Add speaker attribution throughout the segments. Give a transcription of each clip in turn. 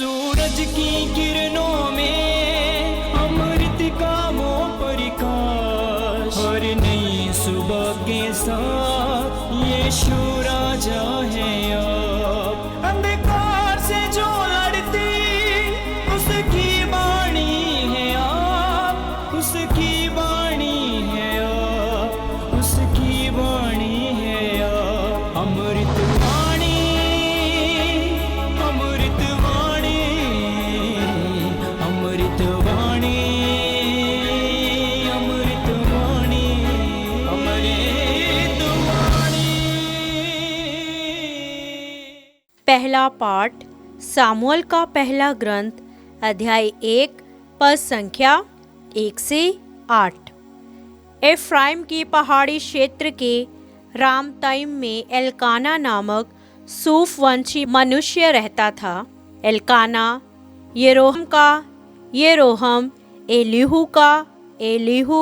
Speaker 1: सूरज की किरणों में अमृत का वो प्रकाश, हर नई सुबह के साथ यीशु राजा है अब। अंधकार से जो लड़ती उसकी वाणी है आप, उसकी वाणी है आप, उसकी वाणी है आप। अमृत वाणी, अमृत वाणी, अमृत वाणी, अमृत वाणी, अमृत वाणी।
Speaker 2: पहला पाठ सामुएल का पहला ग्रंथ अध्याय 1 पद संख्या 1 से 8। एफ्राइम की पहाड़ी क्षेत्र के रामतईम में एल्काना नामक सूफ वंशी मनुष्य रहता था। एल्काना येरोहम का, येरोहम एलीहू का, एलीहू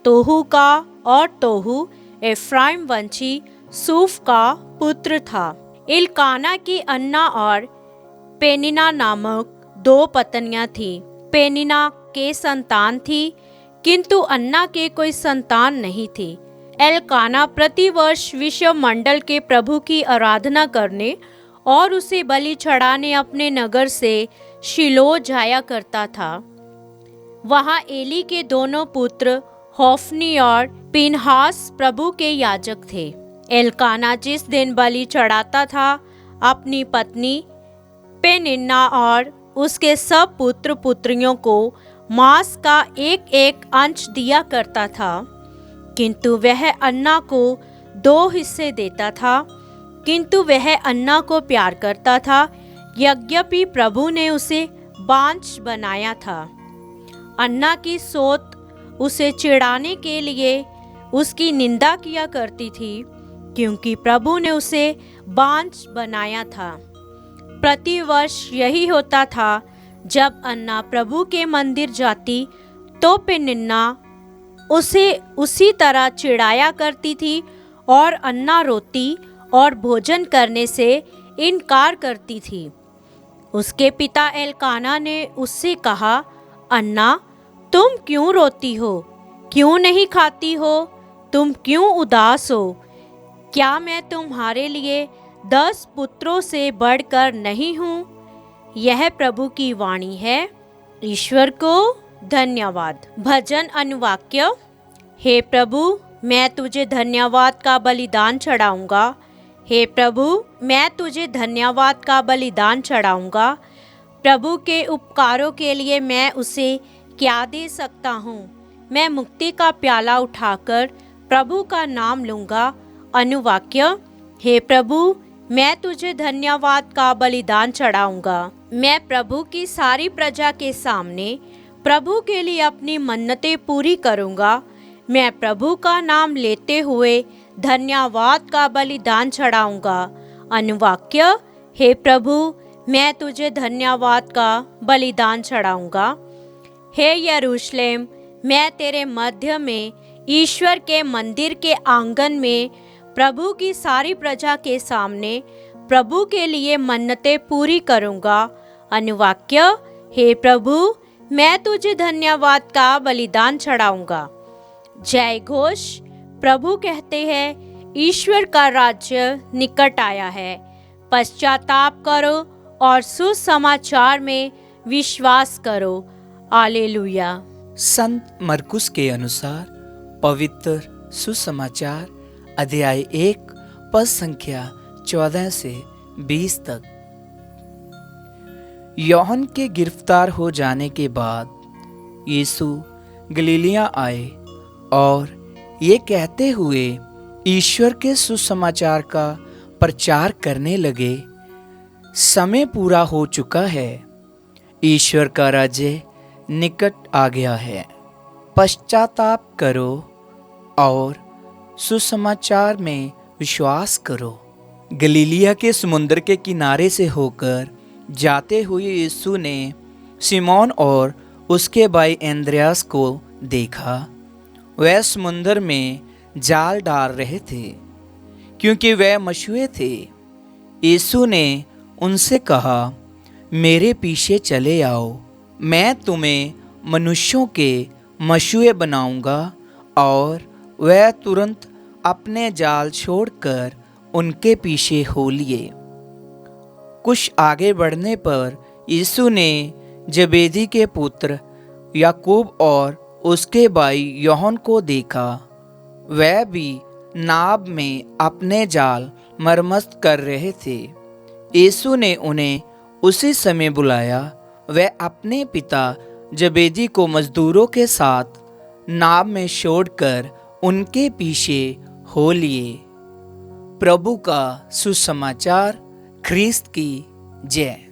Speaker 2: तोहू का और तोहू एफ्राइम वंशी सूफ का पुत्र था। एल्काना की अन्ना और पेनिना नामक 2 पत्नियां थीं। पेनिना के संतान थी, किंतु अन्ना के कोई संतान नहीं थी। एल्काना प्रतिवर्ष विश्व मंडल के प्रभु की आराधना करने और उसे बलि चढ़ाने अपने नगर से शिलो जाया करता था। वहाँ एली के दोनों पुत्र होफनी और पिनहास प्रभु के याजक थे। एल्काना जिस दिन बलि चढ़ाता था, अपनी पत्नी पेनिन्ना और उसके सब पुत्र पुत्रियों को मांस का एक एक अंश दिया करता था, किंतु वह अन्ना को 2 हिस्से देता था। किंतु वह अन्ना को प्यार करता था, यद्यपि प्रभु ने उसे बांझ बनाया था। अन्ना की सोत उसे चिढ़ाने के लिए उसकी निंदा किया करती थी, क्योंकि प्रभु ने उसे बांझ बनाया था। प्रतिवर्ष यही होता था, जब अन्ना प्रभु के मंदिर जाती तो पेनिन्ना उसे उसी तरह चिढ़ाया करती थी और अन्ना रोती और भोजन करने से इनकार करती थी। उसके पिता एल्काना ने उससे कहा, अन्ना, तुम क्यों रोती हो? क्यों नहीं खाती हो? तुम क्यों उदास हो? क्या मैं तुम्हारे लिए 10 पुत्रों से बढ़कर नहीं हूँ? यह प्रभु की वाणी है। ईश्वर को धन्यवाद। भजन अनुवाक्य। हे प्रभु, मैं तुझे धन्यवाद का बलिदान चढ़ाऊंगा। हे प्रभु, मैं तुझे धन्यवाद का बलिदान चढ़ाऊंगा। प्रभु के उपकारों के लिए मैं उसे क्या दे सकता हूँ? मैं मुक्ति का प्याला उठाकर प्रभु का नाम लूँगा। अनुवाक्य। हे प्रभु, मैं तुझे धन्यवाद का बलिदान चढ़ाऊंगा। मैं प्रभु की सारी प्रजा के सामने प्रभु के लिए अपनी मन्नतें पूरी करूंगा। मैं प्रभु का नाम लेते हुए धन्यवाद का बलिदान चढ़ाऊंगा। अनुवाक्य। हे प्रभु, मैं तुझे धन्यवाद का बलिदान चढ़ाऊंगा। हे यरूशलेम, मैं तेरे मध्य में ईश्वर के मंदिर के आंगन में प्रभु की सारी प्रजा के सामने प्रभु के लिए मन्नतें पूरी करूंगा। अनुवाक्य। हे प्रभु, मैं तुझे धन्यवाद का बलिदान चढ़ाऊंगा। जय घोष। प्रभु कहते हैं, ईश्वर का राज्य निकट आया है। पश्चाताप करो और सुसमाचार में विश्वास करो। हालेलुया।
Speaker 3: संत मरकुस के अनुसार पवित्र सुसमाचार अध्याय 1 पद संख्या 14 से 20 तक। यूहन्ना के गिरफ्तार हो जाने के बाद यीशु गलीलिया आए और ये कहते हुए ईश्वर के सुसमाचार का प्रचार करने लगे, समय पूरा हो चुका है, ईश्वर का राज्य निकट आ गया है। पश्चाताप करो और सुसमाचार में विश्वास करो। गलीलिया के समुद्र के किनारे से होकर जाते हुए यीशु ने सिमोन और उसके भाई एंद्रियास को देखा। वह समुद्र में जाल डाल रहे थे, क्योंकि वह मछुए थे। यीशु ने उनसे कहा, मेरे पीछे चले आओ, मैं तुम्हें मनुष्यों के मशुए बनाऊंगा। और वह तुरंत अपने जाल छोड़कर उनके पीछे हो लिए। कुछ आगे बढ़ने पर यीशु ने जबेदी के पुत्र याकूब और उसके भाई यूहन्ना को देखा। वह भी नाव में अपने जाल मरम्मत कर रहे थे। यीशु ने उन्हें उसी समय बुलाया। वह अपने पिता जबेदी को मजदूरों के साथ नाव में छोड़कर उनके पीछे हो लिए। प्रभु का सुसमाचार। ख्रीस्त की जय।